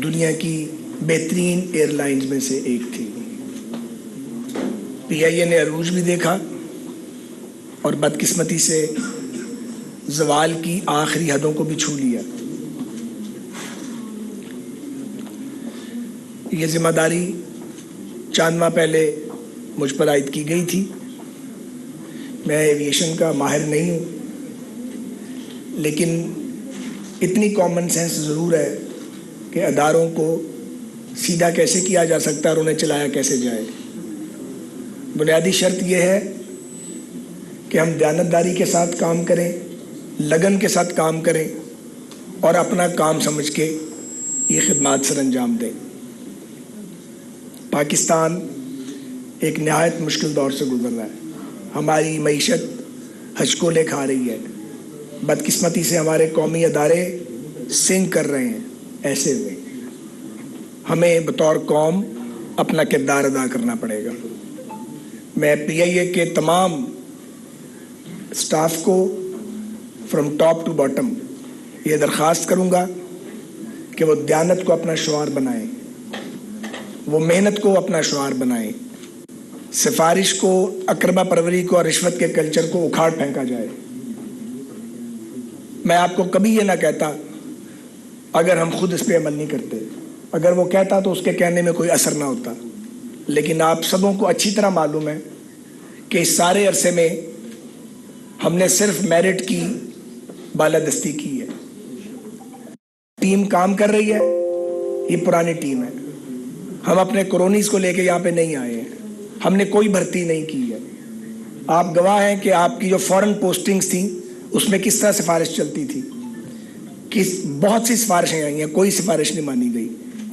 دنیا کی بہترین ایئر لائنز میں سے ایک تھی۔ پی آئی اے نے عروج بھی دیکھا اور بدقسمتی سے زوال کی آخری حدوں کو بھی چھو لیا۔ یہ ذمہ داری چند ماہ پہلے مجھ پر عائد کی گئی تھی۔ میں ایویشن کا ماہر نہیں ہوں، لیکن اتنی کامن سینس ضرور ہے کہ اداروں کو سیدھا کیسے کیا جا سکتا ہے اور انہیں چلایا کیسے جائے۔ بنیادی شرط یہ ہے کہ ہم دیانتداری کے ساتھ کام کریں، لگن کے ساتھ کام کریں اور اپنا کام سمجھ کے یہ خدمات سر انجام دیں۔ پاکستان ایک نہایت مشکل دور سے گزر رہا ہے۔ ہماری معیشت ہچکولے کھا رہی ہے۔ بدقسمتی سے ہمارے قومی ادارے سنک کر رہے ہیں۔ ایسے میں ہمیں بطور قوم اپنا کردار ادا کرنا پڑے گا۔ میں پی آئی اے کے تمام اسٹاف کو فرام ٹاپ ٹو باٹم یہ درخواست کروں گا کہ وہ دیانت کو اپنا شعار بنائیں، وہ محنت کو اپنا شعار بنائیں، سفارش کو، اقربا پروری کو اور رشوت کے کلچر کو اکھاڑ پھینکا جائے۔ میں آپ کو کبھی یہ نہ کہتا اگر ہم خود اس پہ عمل نہیں کرتے، اگر وہ کہتا تو اس کے کہنے میں کوئی اثر نہ ہوتا، لیکن آپ سبوں کو اچھی طرح معلوم ہے کہ اس سارے عرصے میں ہم نے صرف میرٹ کی بالادستی کی ہے۔ ٹیم کام کر رہی ہے، یہ پرانی ٹیم ہے۔ ہم اپنے کرونیز کو لے کے یہاں پہ نہیں آئے ہیں، ہم نے کوئی بھرتی نہیں کی ہے۔ آپ گواہ ہیں کہ آپ کی جو فورن پوسٹنگز تھیں اس میں کس طرح سفارش چلتی تھی، بہت سی سفارشیں آئی ہیں، کوئی سفارش نہیں مانی گئی۔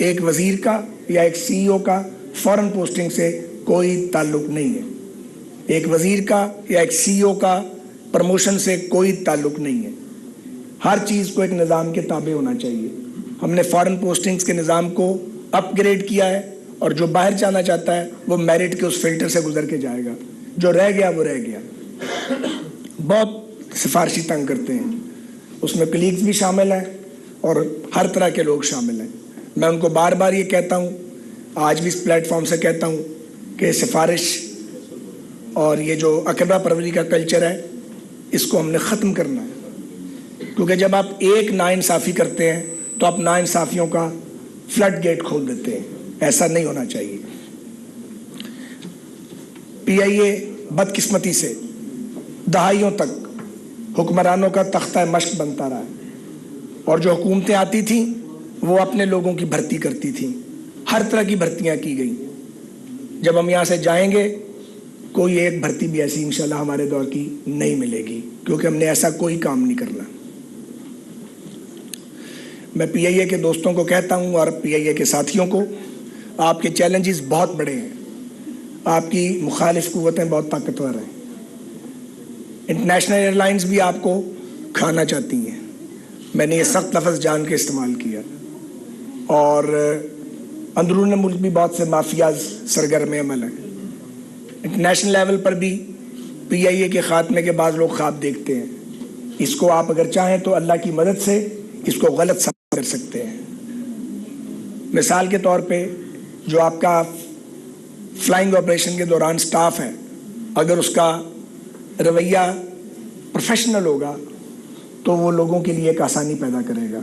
ایک وزیر کا یا ایک سی ای او کا فورن پوسٹنگ سے کوئی تعلق نہیں ہے، ایک وزیر کا یا ایک سی ای او کا پروموشن سے کوئی تعلق نہیں ہے۔ ہر چیز کو ایک نظام کے تابع ہونا چاہیے۔ ہم نے فورن پوسٹنگز کے نظام کو اپ گریڈ کیا ہے، اور جو باہر جانا چاہتا ہے وہ میرٹ کے اس فلٹر سے گزر کے جائے گا، جو رہ گیا وہ رہ گیا۔ بہت سفارشی تنگ کرتے ہیں، اس میں کلیگز بھی شامل ہیں اور ہر طرح کے لوگ شامل ہیں۔ میں ان کو بار بار یہ کہتا ہوں، آج بھی اس پلیٹ فارم سے کہتا ہوں کہ سفارش اور یہ جو اقربا پروری کا کلچر ہے اس کو ہم نے ختم کرنا ہے، کیونکہ جب آپ ایک ناانصافی کرتے ہیں تو آپ ناانصافیوں کا فلڈ گیٹ کھول دیتے ہیں۔ ایسا نہیں ہونا چاہیے۔ پی آئی اے بدقسمتی سے دہائیوں تک حکمرانوں کا تختہ مشق بنتا رہا ہے، اور جو حکومتیں آتی تھیں وہ اپنے لوگوں کی بھرتی کرتی تھیں۔ ہر طرح کی بھرتیاں کی گئیں۔ جب ہم یہاں سے جائیں گے کوئی ایک بھرتی بھی ایسی انشاءاللہ ہمارے دور کی نہیں ملے گی، کیونکہ ہم نے ایسا کوئی کام نہیں کرنا۔ میں پی آئی اے کے دوستوں کو کہتا ہوں اور پی آئی اے کے ساتھیوں کو، آپ کے چیلنجز بہت بڑے ہیں، آپ کی مخالف قوتیں بہت طاقتور ہیں۔ انٹرنیشنل ایئر لائنز بھی آپ کو کھانا چاہتی ہیں، میں نے یہ سخت لفظ جان کے استعمال کیا، اور اندرون ملک بھی بہت سے مافیاز سرگرم عمل ہیں۔ انٹرنیشنل لیول پر بھی پی آئی اے کے خاتمے کے بعض لوگ خواب دیکھتے ہیں۔ اس کو آپ اگر چاہیں تو اللہ کی مدد سے اس کو غلط ثابت کر سکتے ہیں۔ مثال کے طور پہ جو آپ کا فلائنگ آپریشن کے دوران سٹاف ہے، اگر اس کا رویہ پروفیشنل ہوگا تو وہ لوگوں کے لیے ایک آسانی پیدا کرے گا،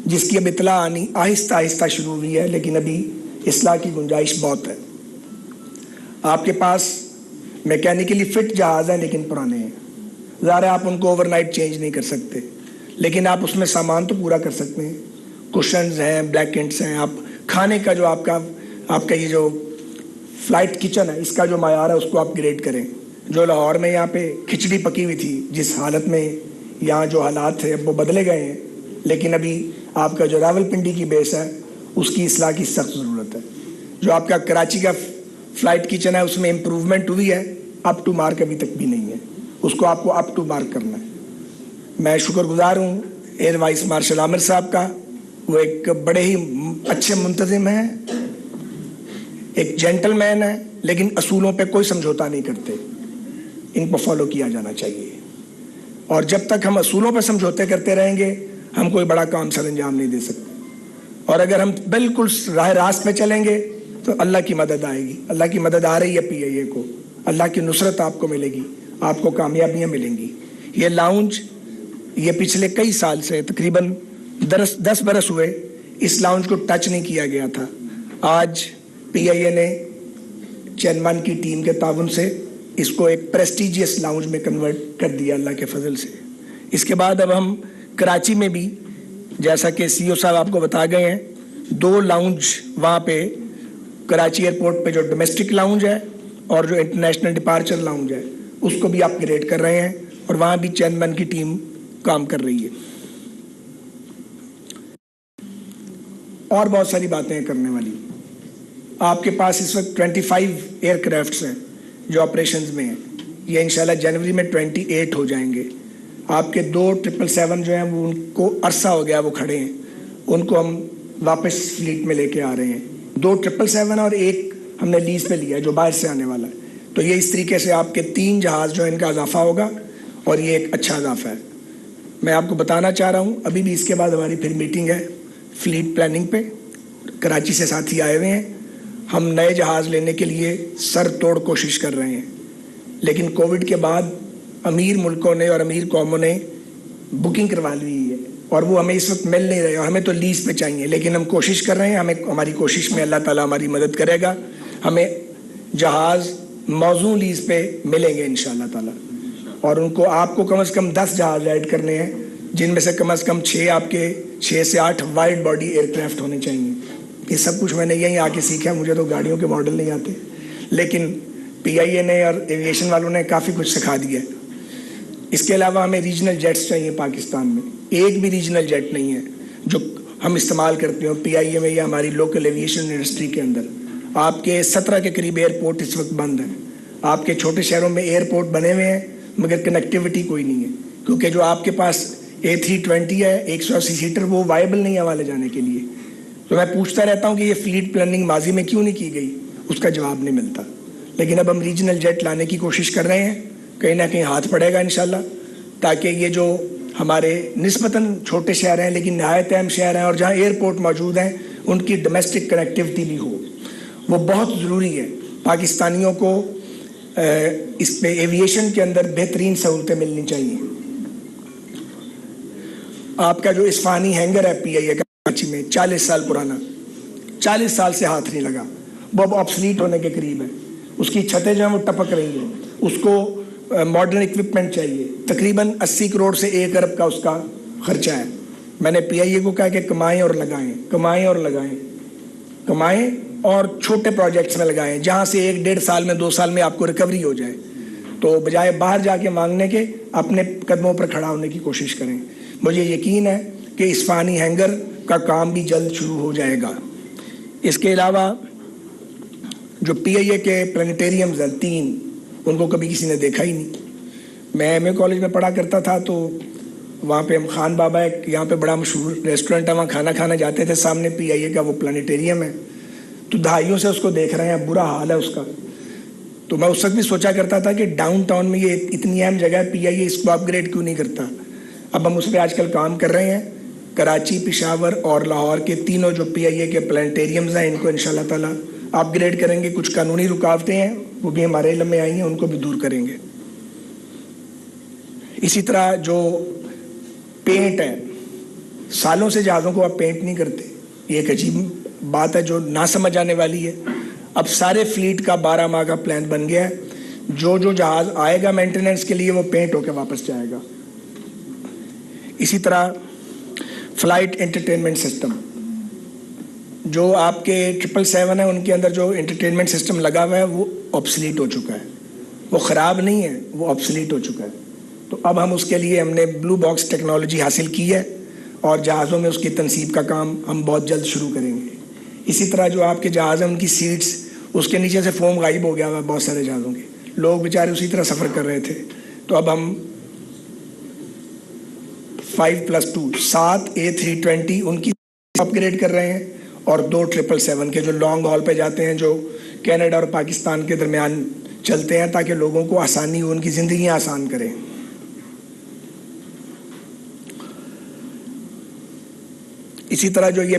جس کی اب اطلاع آنی آہستہ آہستہ شروع ہوئی ہے، لیکن ابھی اصلاح کی گنجائش بہت ہے۔ آپ کے پاس میکینیکلی فٹ جہاز ہیں لیکن پرانے ہیں، ظاہر ہے آپ ان کو اوور نائٹ چینج نہیں کر سکتے، لیکن آپ اس میں سامان تو پورا کر سکتے ہیں۔ کشنز ہیں، بلیکنٹس ہیں، آپ کھانے کا جو آپ کا یہ جو فلائٹ کچن ہے اس کا جو معیار ہے اس کو اپ گریڈ کریں۔ جو لاہور میں یہاں پہ کھچڑی پکی ہوئی تھی، جس حالت میں یہاں جو حالات تھے اب وہ بدلے گئے ہیں، لیکن ابھی آپ کا جو راولپنڈی کی بیس ہے اس کی اصلاح کی سخت ضرورت ہے۔ جو آپ کا کراچی کا فلائٹ کچن ہے اس میں امپروومنٹ ہوئی ہے، اپ ٹو مارک ابھی تک بھی نہیں ہے، اس کو آپ کو اپ ٹو مارک کرنا ہے۔ میں شکر گزار ہوں ایئر وائس مارشل عامر صاحب کا، وہ ایک بڑے ہی اچھے منتظم ہیں، ایک جینٹل مین ہے، لیکن اصولوں پہ کوئی سمجھوتا نہیں کرتے، ان کو فالو کیا جانا چاہیے۔ اور جب تک ہم اصولوں پہ سمجھوتے کرتے رہیں گے ہم کوئی بڑا کام سر انجام نہیں دے سکتے۔ اور اگر ہم بالکل راہ راست پہ چلیں گے تو اللہ کی مدد آئے گی. اللہ کی مدد آ رہی ہے پی آئی اے کو. اللہ کی نصرت آپ کو ملے گی, آپ کو کامیابیاں ملیں گی. یہ لاؤنج یہ پچھلے کئی سال سے تقریباً 10 برس ہوئے اس لاؤنج کو ٹچ نہیں کیا گیا تھا. آج پی آئی اے نے چیئرمین کی ٹیم کے تعاون سے اس کو ایک پریسٹیجیس لاؤنج میں کنورٹ کر دیا اللہ کے فضل سے. اس کے بعد اب ہم کراچی میں بھی, جیسا کہ سی او صاحب آپ کو بتا گئے ہیں, 2 لاؤنج وہاں پہ کراچی ایئرپورٹ پہ جو ڈومیسٹک لاؤنج ہے اور جو انٹرنیشنل ڈپارچر لاؤنج ہے اس کو بھی اپ گریڈ کر رہے ہیں, اور وہاں بھی چیئرمین کی ٹیم کام کر رہی ہے. اور بہت ساری باتیں ہیں کرنے والی. آپ کے پاس اس وقت 25 ایئر کرافٹس ہیں جو آپریشنز میں ہیں. یہ انشاءاللہ جنوری میں 28 ہو جائیں گے. آپ کے 2 777 جو ہیں وہ ان کو عرصہ ہو گیا وہ کھڑے ہیں, ان کو ہم واپس فلیٹ میں لے کے آ رہے ہیں. 2 777 اور 1 ہم نے لیز پہ لیا ہے جو باہر سے آنے والا ہے. تو یہ اس طریقے سے آپ کے 3 جہاز جو ان کا اضافہ ہوگا, اور یہ ایک اچھا اضافہ ہے. میں آپ کو بتانا چاہ رہا ہوں, ابھی بھی اس کے بعد ہماری پھر میٹنگ ہے فلیٹ پلاننگ پہ. کراچی سے ساتھی آئے ہوئے ہیں. ہم نئے جہاز لینے کے لیے سر توڑ کوشش کر رہے ہیں, لیکن کووڈ کے بعد امیر ملکوں نے اور امیر قوموں نے بکنگ کروا لی ہے, اور وہ ہمیں اس وقت مل نہیں رہے, اور ہمیں تو لیز پہ چاہیے. لیکن ہم کوشش کر رہے ہیں, ہماری کوشش میں اللہ تعالیٰ ہماری مدد کرے گا. ہمیں جہاز موزوں لیز پہ ملیں گے انشاءاللہ تعالیٰ, اور ان کو آپ کو کم از کم 10 جہاز ایڈ کرنے ہیں, جن میں سے کم از کم 6 آپ کے 6 سے 8 وائڈ باڈی ایئر کرافٹ ہونے چاہیے. یہ سب کچھ میں نے یہیں آ کے سیکھا. مجھے تو گاڑیوں کے ماڈل نہیں آتے, لیکن پی آئی اے نے اور ایویشن والوں نے کافی کچھ سکھا دیا ہے. اس کے علاوہ ہمیں ریجنل جیٹس چاہیے پاکستان میں. ایک بھی ریجنل جیٹ نہیں ہے جو ہم استعمال کرتے ہوں پی آئی اے میں یا ہماری لوکل ایویشن انڈسٹری کے اندر. آپ کے 17 کے قریب ایئرپورٹ اس وقت بند ہیں. آپ کے چھوٹے شہروں میں ایئرپورٹ بنے ہوئے ہیں مگر کنیکٹیوٹی کوئی نہیں ہے, کیونکہ جو آپ کے پاس A320 ہے 180 سیٹر وہ وائبل نہیں ہے وہاں لے جانے کے لیے. تو میں پوچھتا رہتا ہوں کہ یہ فلیٹ پلاننگ ماضی میں کیوں نہیں کی گئی, اس کا جواب نہیں ملتا. لیکن اب ہم ریجنل جیٹ لانے کی کوشش کر رہے ہیں, کہیں نہ کہیں ہاتھ پڑے گا انشاءاللہ, تاکہ یہ جو ہمارے نسبتاً چھوٹے شہر ہیں لیکن نہایت اہم شہر ہیں اور جہاں ایئرپورٹ موجود ہیں ان کی ڈومیسٹک کنیکٹیوٹی بھی ہو. وہ بہت ضروری ہے. پاکستانیوں کو اس پہ ایویشن کے اندر بہترین سہولتیں ملنی چاہیے. آپ کا جو اصفہانی ہینگر ہے پی آئی اے کا کراچی میں 40 سال پرانا, 40 سال سے ہاتھ نہیں لگا, وہ اب آبسلیٹ ہونے کے قریب ہے. اس کی چھتیں جو ہیں وہ ٹپک رہی ہیں. اس کو ماڈرن اکوپمنٹ چاہیے. تقریباً 80 کروڑ سے 1 ارب کا اس کا خرچہ ہے. میں نے پی آئی اے کو کہا کہ کمائیں اور لگائیں, کمائیں اور لگائیں, کمائیں اور چھوٹے پروجیکٹس میں لگائیں, جہاں سے 1-1.5 سال میں 2 سال میں آپ کو ریکوری ہو جائے. تو بجائے باہر جا کے مانگنے کے اپنے قدموں پر کھڑا ہونے کی کوشش کریں. مجھے یقین ہے کہ اصفہانی ہینگر کا کام بھی جلد شروع ہو جائے گا. اس کے علاوہ جو پی آئی اے کے پلانیٹیریمز ہیں 3, ان کو کبھی کسی نے دیکھا ہی نہیں. میں ایم اے کالج میں پڑھا کرتا تھا, تو وہاں پہ ہم خان بابا ایک یہاں پہ بڑا مشہور ریسٹورنٹ ہے, وہاں کھانا کھانے جاتے تھے. سامنے پی آئی اے کا وہ پلانیٹیریم ہے, تو دہائیوں سے اس کو دیکھ رہے ہیں, برا حال ہے اس کا. تو میں اس وقت بھی سوچا کرتا تھا کہ ڈاؤن ٹاؤن میں یہ اتنی اہم جگہ ہے, پی آئی اے اس کو اپ گریڈ کیوں نہیں کرتا. اب ہم اس پہ آج کل کام کر رہے ہیں. کراچی, پشاور اور لاہور کے تینوں جو پی آئی اے کے پلانیٹیریمز ہیں ان کو انشاءاللہ تعالیٰ اپ گریڈ کریں گے. کچھ قانونی رکاوٹیں ہیں وہ بھی ہمارے علم میں آئی ہیں, ان کو بھی دور کریں گے. اسی طرح جو پینٹ ہے, سالوں سے جہازوں کو آپ پینٹ نہیں کرتے. یہ ایک عجیب بات ہے جو نہ سمجھ آنے والی ہے. اب سارے فلیٹ کا 12 ماہ کا پلان بن گیا ہے. جو جہاز آئے گا مینٹیننس کے لیے وہ پینٹ ہو کے واپس جائے گا. اسی طرح فلائٹ انٹرٹینمنٹ سسٹم, جو آپ کے 777 ہیں ان کے اندر جو انٹرٹینمنٹ سسٹم لگا ہوا ہے وہ آبسلیٹ ہو چکا ہے. وہ خراب نہیں ہے, وہ آبسلیٹ ہو چکا ہے. تو اب ہم اس کے لیے ہم نے بلو باکس ٹیکنالوجی حاصل کی ہے, اور جہازوں میں اس کی تنصیب کا کام ہم بہت جلد شروع کریں گے. اسی طرح جو آپ کے جہاز ہیں ان کی سیٹس, اس کے نیچے سے فوم غائب ہو گیا ہوا بہت سارے جہازوں کے. لوگ بیچارے اسی طرح سفر کر رہے تھے. تو اب ہم 5+2 7 A320 ان کی اپ گریڈ کر رہے ہیں, اور 2 777 کے جو لانگ ہال پہ جاتے ہیں, جو کینیڈا اور پاکستان کے درمیان چلتے ہیں, تاکہ لوگوں کو آسانی ہو, ان کی زندگیاں آسان کریں. اسی طرح جو یہ